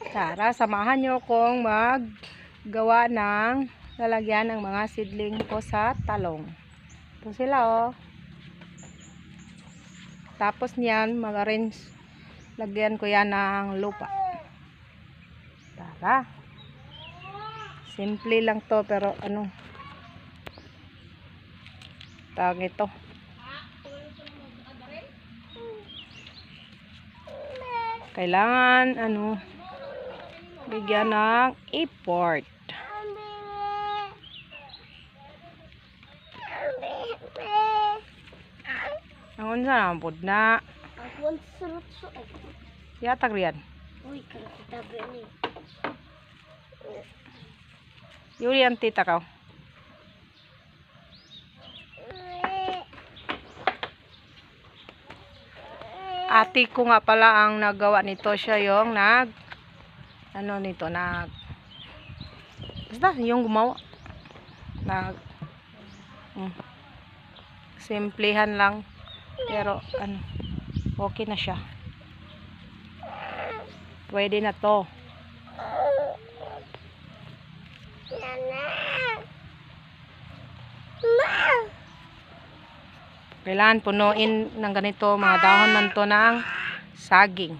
Tara, samahan nyo kong maggawa ng lalagyan ng mga seedling ko sa talong. Ito sila oh. Tapos niyan, mag-arrange. Lagyan ko yan ng lupa. Tara. Simple lang to pero ano. Tawag ito. Kailangan ano, bigyan ng effort. Angon sa nampod na. Ako sarap so. Yatag riyan. Uy, kita ni. Yuri ang tita ka. Ate ko nga pala ang nagawa nito, siya yung basta yung gumawa simplehan lang pero ano, okay na siya, pwede na to. Kailangan punuin ng ganito mga dahon man to ng saging.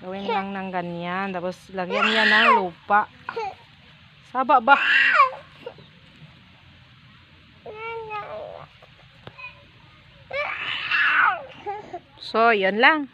Gawin lang ng ganyan. Tapos lagyan niya ng lupa. Saba ba? So, yun lang.